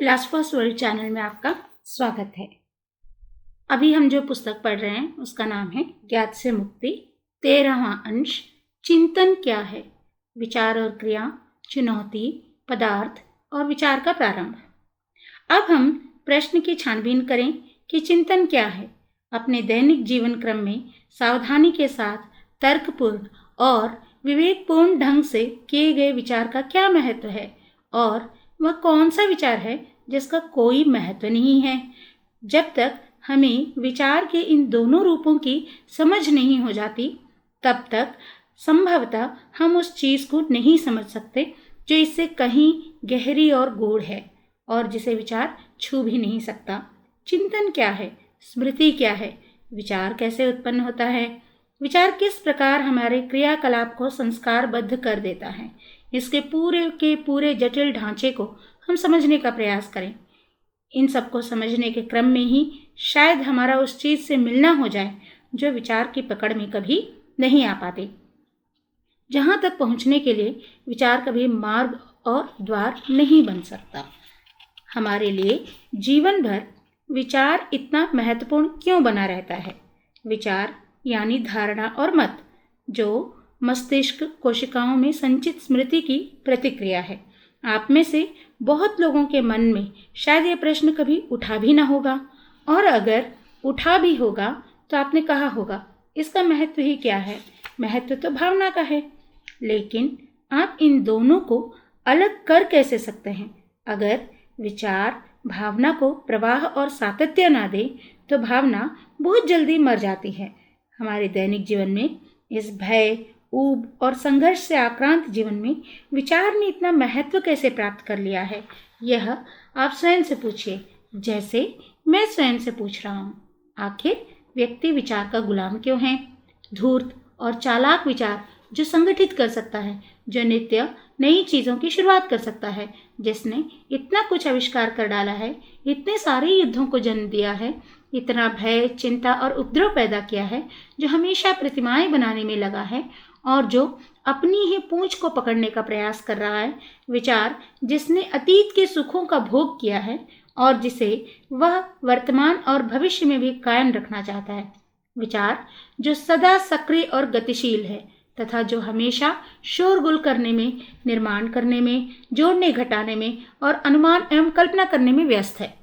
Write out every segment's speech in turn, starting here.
Philosophers world channel में आपका स्वागत है। अभी हम जो पुस्तक पढ़ रहे हैं उसका नाम है ज्ञात से मुक्ति, 13वां अंश, चिंतन क्या है, विचार और क्रिया, चुनौती, पदार्थ और विचार का प्रारंभ। अब हम प्रश्न की छानबीन करें कि चिंतन क्या है। अपने दैनिक जीवन क्रम में सावधानी के साथ तर्कपूर्ण और विवेकपूर्ण ढंग से किए गए विचार का क्या महत्व है और वह कौन सा विचार है जिसका कोई महत्व नहीं है। जब तक हमें विचार के इन दोनों रूपों की समझ नहीं हो जाती तब तक संभवतः हम उस चीज़ को नहीं समझ सकते जो इससे कहीं गहरी और गूढ़ है और जिसे विचार छू भी नहीं सकता। चिंतन क्या है, स्मृति क्या है, विचार कैसे उत्पन्न होता है, विचार किस प्रकार हमारे क्रियाकलाप को संस्कारबद्ध कर देता है, इसके पूरे के पूरे जटिल ढांचे को हम समझने का प्रयास करें। इन सबको समझने के क्रम में ही शायद हमारा उस चीज़ से मिलना हो जाए जो विचार की पकड़ में कभी नहीं आ पाते, जहाँ तक पहुँचने के लिए विचार कभी मार्ग और द्वार नहीं बन सकता। हमारे लिए जीवन भर विचार इतना महत्वपूर्ण क्यों बना रहता है? विचार यानी धारणा और मत, जो मस्तिष्क कोशिकाओं में संचित स्मृति की प्रतिक्रिया है। आप में से बहुत लोगों के मन में शायद ये प्रश्न कभी उठा भी ना होगा, और अगर उठा भी होगा तो आपने कहा होगा इसका महत्व ही क्या है, महत्व तो भावना का है। लेकिन आप इन दोनों को अलग कर कैसे सकते हैं? अगर विचार भावना को प्रवाह और सातत्य ना दे तो भावना बहुत जल्दी मर जाती है। हमारे दैनिक जीवन में इस भय, ऊब और संघर्ष से आक्रांत जीवन में विचार ने इतना महत्व कैसे प्राप्त कर लिया है, यह आप स्वयं से पूछिए, जैसे मैं स्वयं से पूछ रहा हूँ। आखिर व्यक्ति विचार का गुलाम क्यों है? धूर्त और चालाक विचार जो संगठित कर सकता है, जो नित्य नई चीज़ों की शुरुआत कर सकता है, जिसने इतना कुछ आविष्कार कर डाला है, इतने सारे युद्धों को जन्म दिया है, इतना भय, चिंता और उपद्रव पैदा किया है, जो हमेशा प्रतिमाएं बनाने में लगा है और जो अपनी ही पूंछ को पकड़ने का प्रयास कर रहा है। विचार जिसने अतीत के सुखों का भोग किया है और जिसे वह वर्तमान और भविष्य में भी कायम रखना चाहता है। विचार जो सदा सक्रिय और गतिशील है तथा जो हमेशा शोरगुल करने में, निर्माण करने में, जोड़ने घटाने में और अनुमान एवं कल्पना करने में व्यस्त है।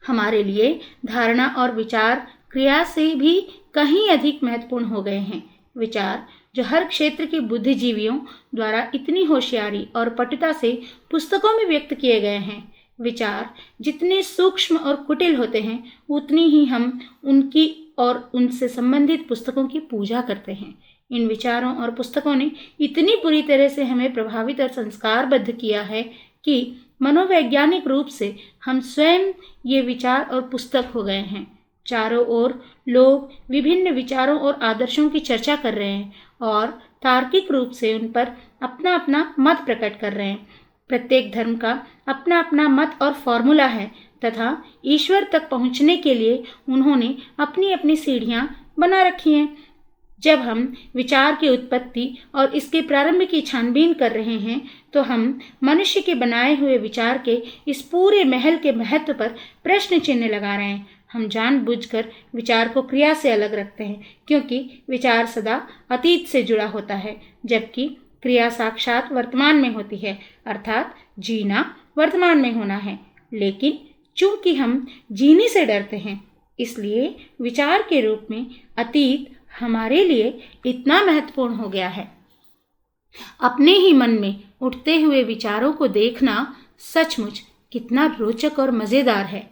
हमारे लिए धारणा और विचार क्रिया से भी कहीं अधिक महत्वपूर्ण हो गए हैं। विचार जो हर क्षेत्र के बुद्धिजीवियों द्वारा इतनी होशियारी और पटुता से पुस्तकों में व्यक्त किए गए हैं। विचार जितने सूक्ष्म और कुटिल होते हैं उतनी ही हम उनकी और उनसे संबंधित पुस्तकों की पूजा करते हैं। इन विचारों और पुस्तकों ने इतनी बुरी तरह से हमें प्रभावित और संस्कारबद्ध किया है कि मनोवैज्ञानिक रूप से हम स्वयं ये विचार और पुस्तक हो गए हैं। चारों ओर लोग विभिन्न विचारों और आदर्शों की चर्चा कर रहे हैं और तार्किक रूप से उन पर अपना अपना मत प्रकट कर रहे हैं। प्रत्येक धर्म का अपना अपना मत और फॉर्मूला है तथा ईश्वर तक पहुंचने के लिए उन्होंने अपनी अपनी सीढ़ियां बना रखी हैं। जब हम विचार की उत्पत्ति और इसके प्रारंभ की छानबीन कर रहे हैं तो हम मनुष्य के बनाए हुए विचार के इस पूरे महल के महत्व पर प्रश्न चिन्ह लगा रहे हैं। हम जानबूझकर विचार को क्रिया से अलग रखते हैं क्योंकि विचार सदा अतीत से जुड़ा होता है, जबकि क्रिया साक्षात वर्तमान में होती है, अर्थात जीना वर्तमान में होना है। लेकिन चूंकि हम जीने से डरते हैं, इसलिए विचार के रूप में अतीत हमारे लिए इतना महत्वपूर्ण हो गया है। अपने ही मन में उठते हुए विचारों को देखना सचमुच कितना रोचक और मज़ेदार है।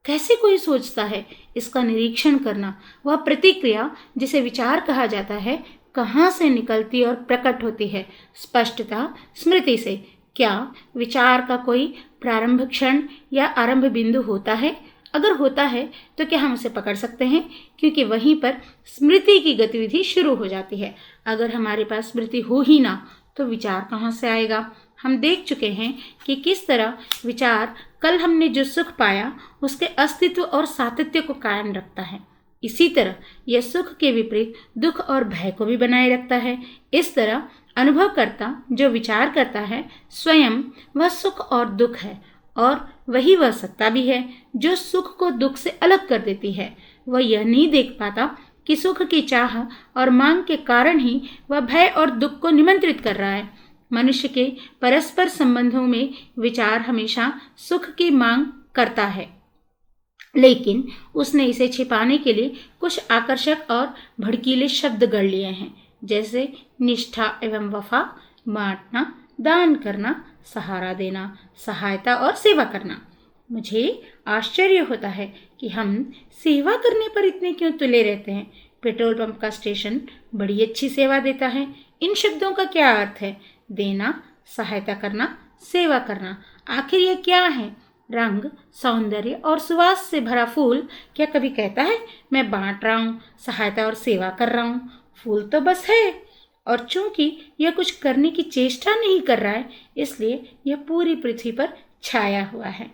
कैसे कोई सोचता है, इसका निरीक्षण करना, वह प्रतिक्रिया जिसे विचार कहा जाता है, कहाँ से निकलती और प्रकट होती है? स्पष्टता स्मृति से। क्या विचार का कोई प्रारंभ क्षण या आरंभ बिंदु होता है? अगर होता है तो क्या हम उसे पकड़ सकते हैं? क्योंकि वहीं पर स्मृति की गतिविधि शुरू हो जाती है। अगर हमारे पास स्मृति हो ही ना तो विचार कहाँ से आएगा? हम देख चुके हैं कि किस तरह विचार कल हमने जो सुख पाया उसके अस्तित्व और सातत्य को कायम रखता है। इसी तरह यह सुख के विपरीत दुख और भय को भी बनाए रखता है। इस तरह अनुभवकर्ता जो विचार करता है स्वयं वह सुख और दुख है और वही वह सत्ता भी है जो सुख को दुख से अलग कर देती है। वह यह नहीं देख पाता कि सुख की चाह और मांग के कारण ही वह भय और दुख को निमंत्रित कर रहा है। मनुष्य के परस्पर संबंधों में विचार हमेशा सुख की मांग करता है, लेकिन उसने इसे छिपाने के लिए कुछ आकर्षक और भड़कीले शब्द गढ़ लिए हैं, जैसे निष्ठा एवं वफा, बांटना, दान करना, सहारा देना, सहायता और सेवा करना। मुझे आश्चर्य होता है कि हम सेवा करने पर इतने क्यों तुले रहते हैं। पेट्रोल पंप का स्टेशन बड़ी अच्छी सेवा देता है। इन शब्दों का क्या अर्थ है? देना, सहायता करना, सेवा करना। आखिर ये क्या है? रंग, सौंदर्य और सुवास से भरा फूल क्या कभी कहता है मैं बांट रहा हूँ, सहायता और सेवा कर रहा हूँ? फूल तो बस है, और चूंकि यह कुछ करने की चेष्टा नहीं कर रहा है, इसलिए यह पूरी पृथ्वी पर छाया हुआ है।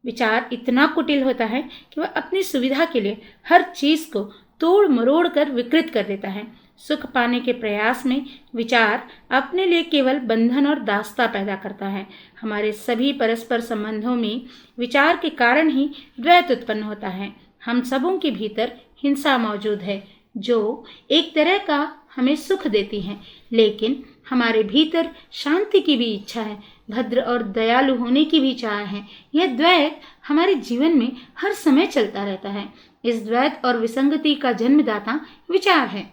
विचार इतना कुटिल होता है कि वह अपनी सुविधा के लिए हर चीज को तोड़ मरोड़ कर विकृत कर देता है। सुख पाने के प्रयास में विचार अपने लिए केवल बंधन और दास्ता पैदा करता है। हमारे सभी परस्पर संबंधों में विचार के कारण ही द्वैत उत्पन्न होता है। हम सबों के भीतर हिंसा मौजूद है, जो एक तरह का हमें सुख देती है, लेकिन हमारे भीतर शांति की भी इच्छा है, भद्र और दयालु होने की भी चाह है। यह द्वैत हमारे जीवन में हर समय चलता रहता है। इस द्वैत और विसंगति का जन्मदाता विचार है।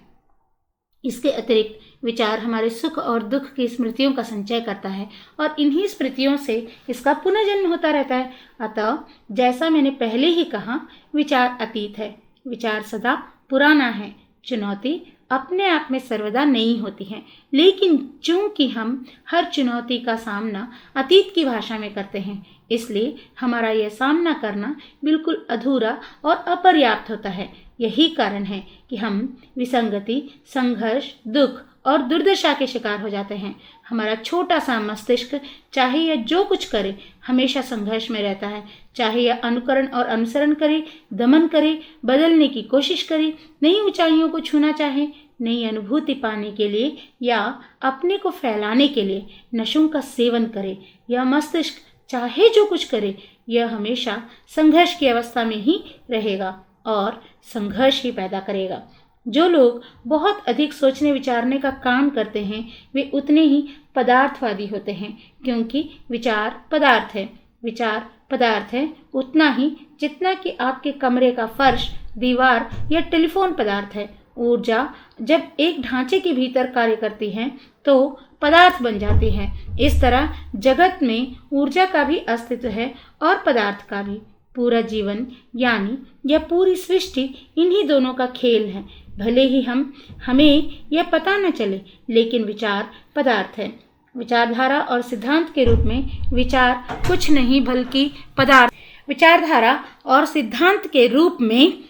इसके अतिरिक्त विचार हमारे सुख और दुख की स्मृतियों का संचय करता है और इन्हीं स्मृतियों से इसका पुनर्जन्म होता रहता है। अतः जैसा मैंने पहले ही कहा, विचार अतीत है, विचार सदा पुराना है। चुनौती अपने आप में सर्वदा नहीं होती है, लेकिन चूंकि हम हर चुनौती का सामना अतीत की भाषा में करते हैं, इसलिए हमारा यह सामना करना बिल्कुल अधूरा और अपर्याप्त होता है। यही कारण है कि हम विसंगति, संघर्ष, दुख और दुर्दशा के शिकार हो जाते हैं। हमारा छोटा सा मस्तिष्क, चाहे यह जो कुछ करे, हमेशा संघर्ष में रहता है। चाहे यह अनुकरण और अनुसरण करे, दमन करे, बदलने की कोशिश करे, नई ऊंचाइयों को छूना चाहे, नई अनुभूति पाने के लिए या अपने को फैलाने के लिए नशों का सेवन करे, यह मस्तिष्क चाहे जो कुछ करे, यह हमेशा संघर्ष की अवस्था में ही रहेगा और संघर्ष ही पैदा करेगा। जो लोग बहुत अधिक सोचने विचारने का काम करते हैं, वे उतने ही पदार्थवादी होते हैं, क्योंकि विचार पदार्थ है। विचार पदार्थ है उतना ही जितना कि आपके कमरे का फर्श, दीवार या टेलीफोन पदार्थ है। ऊर्जा जब एक ढांचे के भीतर कार्य करती है तो पदार्थ बन जाती है। इस तरह जगत में ऊर्जा का भी अस्तित्व है और पदार्थ का भी। पूरा जीवन यानी यह पूरी सृष्टि इन्हीं दोनों का खेल है। भले ही हमें यह पता न चले, लेकिन विचार पदार्थ है। विचारधारा और सिद्धांत के रूप में विचार कुछ नहीं बल्कि पदार्थ। विचारधारा और सिद्धांत के रूप में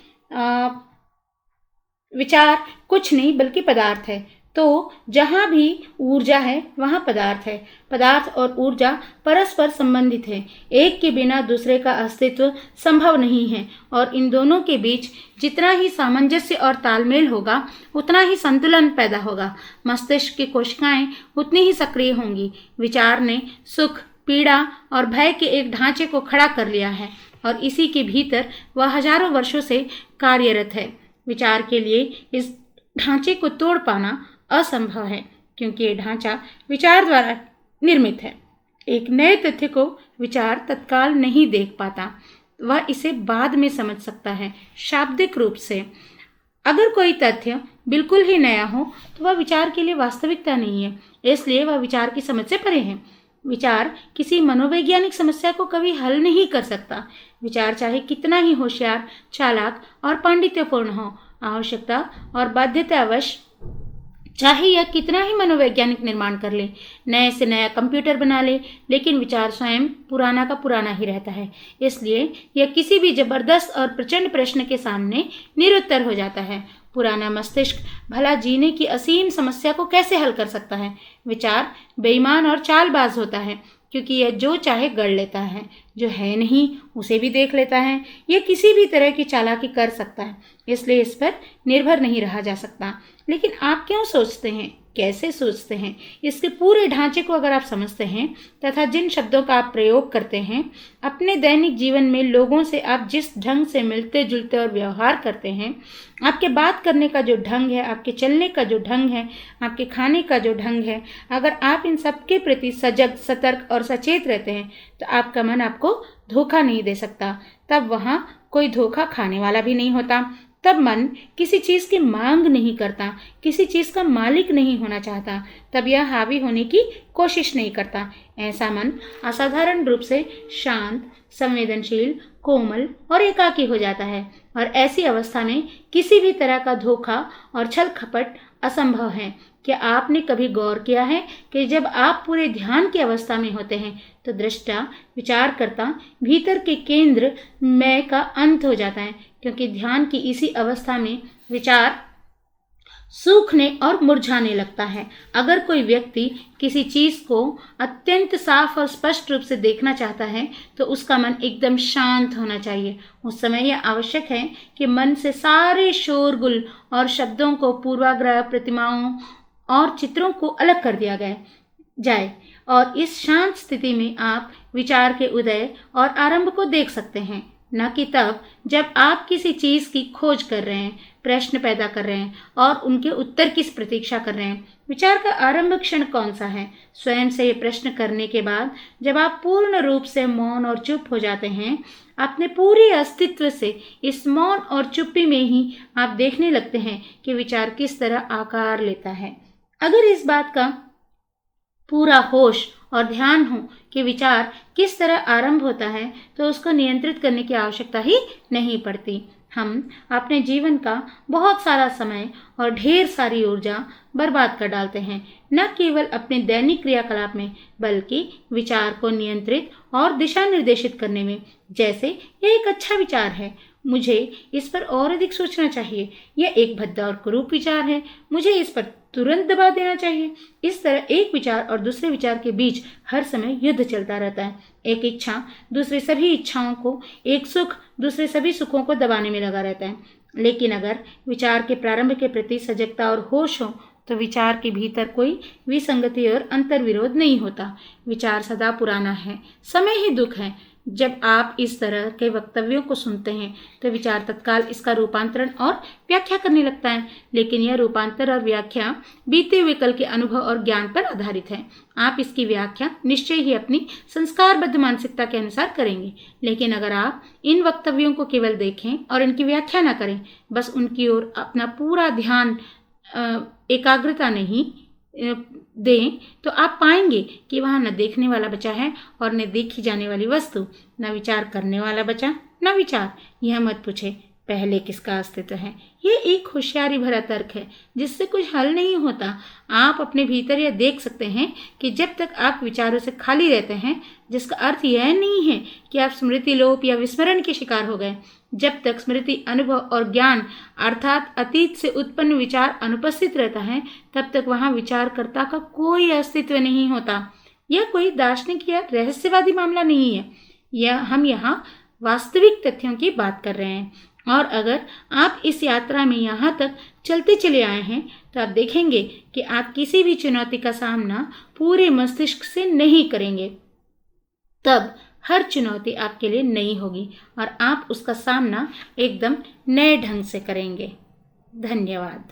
विचार कुछ नहीं बल्कि पदार्थ है। तो जहाँ भी ऊर्जा है वहाँ पदार्थ है। पदार्थ और ऊर्जा परस्पर संबंधित है। एक के बिना दूसरे का अस्तित्व संभव नहीं है और इन दोनों के बीच जितना ही सामंजस्य और तालमेल होगा, उतना ही संतुलन पैदा होगा। मस्तिष्क की कोशिकाएं उतनी ही सक्रिय होंगी। विचार ने सुख, पीड़ा और भय के एक ढांचे को खड़ा कर लिया है और इसी के भीतर वह हजारों वर्षों से कार्यरत है। विचार के लिए इस ढांचे को तोड़ पाना असंभव है, क्योंकि ये ढांचा विचार द्वारा निर्मित है। एक नए तथ्य को विचार तत्काल नहीं देख पाता, वह इसे बाद में समझ सकता है, शाब्दिक रूप से। अगर कोई तथ्य बिल्कुल ही नया हो तो वह विचार के लिए वास्तविकता नहीं है, इसलिए वह विचार की समझ से परे है। विचार किसी मनोवैज्ञानिक समस्या को कभी हल नहीं कर सकता। विचार चाहे कितना ही होशियार, चालाक और पांडित्यपूर्ण हो, आवश्यकता और बाध्यतावश चाहे यह कितना ही मनोवैज्ञानिक निर्माण कर ले, नए से नया कंप्यूटर बना ले, लेकिन विचार स्वयं पुराना का पुराना ही रहता है। इसलिए यह किसी भी जबरदस्त और प्रचंड प्रश्न के सामने निरुत्तर हो जाता है। पुराना मस्तिष्क भला जीने की असीम समस्या को कैसे हल कर सकता है? विचार बेईमान और चालबाज होता है, क्योंकि यह जो चाहे गढ़ लेता है, जो है नहीं उसे भी देख लेता है। यह किसी भी तरह की चालाकी कर सकता है, इसलिए इस पर निर्भर नहीं रहा जा सकता। लेकिन आप क्यों सोचते हैं, कैसे सोचते हैं, इसके पूरे ढांचे को अगर आप समझते हैं तथा जिन शब्दों का आप प्रयोग करते हैं अपने दैनिक जीवन में, लोगों से आप जिस ढंग से मिलते जुलते और व्यवहार करते हैं, आपके बात करने का जो ढंग है, आपके चलने का जो ढंग है, आपके खाने का जो ढंग है, अगर आप इन सब के प्रति सजग, सतर्क और सचेत रहते हैं तो आपका मन आपको धोखा नहीं दे सकता। तब वहाँ कोई धोखा खाने वाला भी नहीं होता। तब मन किसी चीज़ की मांग नहीं करता, किसी चीज़ का मालिक नहीं होना चाहता, तब यह हावी होने की कोशिश नहीं करता। ऐसा मन असाधारण रूप से शांत, संवेदनशील, कोमल और एकाकी हो जाता है और ऐसी अवस्था में किसी भी तरह का धोखा और छल कपट असंभव है। क्या आपने कभी गौर किया है कि जब आप पूरे ध्यान की अवस्था में होते हैं तो दृष्टा, विचारकर्ता, भीतर के केंद्र मैं का अंत हो जाता है, क्योंकि ध्यान की इसी अवस्था में विचार सूखने और मुरझाने लगता है। अगर कोई व्यक्ति किसी चीज़ को अत्यंत साफ और स्पष्ट रूप से देखना चाहता है तो उसका मन एकदम शांत होना चाहिए। उस समय यह आवश्यक है कि मन से सारे शोरगुल और शब्दों को, पूर्वाग्रह, प्रतिमाओं और चित्रों को अलग कर दिया जाए और इस शांत स्थिति में आप विचार के उदय और आरंभ को देख सकते हैं, न कि तब जब आप किसी चीज़ की खोज कर रहे हैं, प्रश्न पैदा कर रहे हैं और उनके उत्तर की प्रतीक्षा कर रहे हैं। विचार का आरंभ क्षण कौन सा है? स्वयं से ये प्रश्न करने के बाद जब आप पूर्ण रूप से मौन और चुप हो जाते हैं, अपने पूरे अस्तित्व से इस मौन और चुप्पी में ही आप देखने लगते हैं कि विचार किस तरह आकार लेता है। अगर इस बात का पूरा होश और ध्यान हो कि विचार किस तरह आरंभ होता है तो उसको नियंत्रित करने की आवश्यकता ही नहीं पड़ती। हम अपने जीवन का बहुत सारा समय और ढेर सारी ऊर्जा बर्बाद कर डालते हैं, न केवल अपने दैनिक क्रियाकलाप में बल्कि विचार को नियंत्रित और दिशा निर्देशित करने में। जैसे यह एक अच्छा विचार है, मुझे इस पर और अधिक सोचना चाहिए। यह एक भद्दा और कुरूप विचार है, मुझे इस पर तुरंत दबा देना चाहिए। इस तरह एक विचार और दूसरे विचार के बीच हर समय युद्ध चलता रहता है। एक इच्छा दूसरी सभी इच्छाओं को, एक सुख दूसरे सभी सुखों को दबाने में लगा रहता है। लेकिन अगर विचार के प्रारंभ के प्रति सजगता और होश हो तो विचार के भीतर कोई विसंगति और अंतर्विरोध नहीं होता। विचार सदा पुराना है, समय ही दुख है। जब आप इस तरह के वक्तव्यों को सुनते हैं तो विचार तत्काल इसका रूपांतरण और व्याख्या करने लगता है, लेकिन यह रूपांतर और व्याख्या बीते हुए कल के अनुभव और ज्ञान पर आधारित है। आप इसकी व्याख्या निश्चय ही अपनी संस्कारबद्ध मानसिकता के अनुसार करेंगे, लेकिन अगर आप इन वक्तव्यों को केवल देखें और इनकी व्याख्या न करें, बस उनकी ओर अपना पूरा ध्यान एकाग्रता नहीं दें, तो आप पाएंगे कि वहाँ न देखने वाला बचा है और न देखी जाने वाली वस्तु, न विचार करने वाला बचा न विचार। यह मत पूछे पहले किसका अस्तित्व है। यह एक होशियारी भरा तर्क है जिससे कुछ हल नहीं होता। आप अपने भीतर यह देख सकते हैं कि जब तक आप विचारों से खाली रहते हैं, जिसका अर्थ यह नहीं है कि आप स्मृति लोप या विस्मरण के शिकार हो गए, जब तक स्मृति, अनुभव और ज्ञान अर्थात अतीत से उत्पन्न विचार अनुपस्थित रहता है, तब तक वहाँ विचारकर्ता का कोई अस्तित्व नहीं होता। यह कोई दार्शनिक या रहस्यवादी मामला नहीं है। हम यहाँ वास्तविक तथ्यों की बात कर रहे हैं। और अगर आप इस यात्रा में यहाँ तक चलते चले आए हैं तो आप देखेंगे कि आप किसी भी चुनौती का सामना पूरे मस्तिष्क से नहीं करेंगे। तब हर चुनौती आपके लिए नई होगी और आप उसका सामना एकदम नए ढंग से करेंगे। धन्यवाद।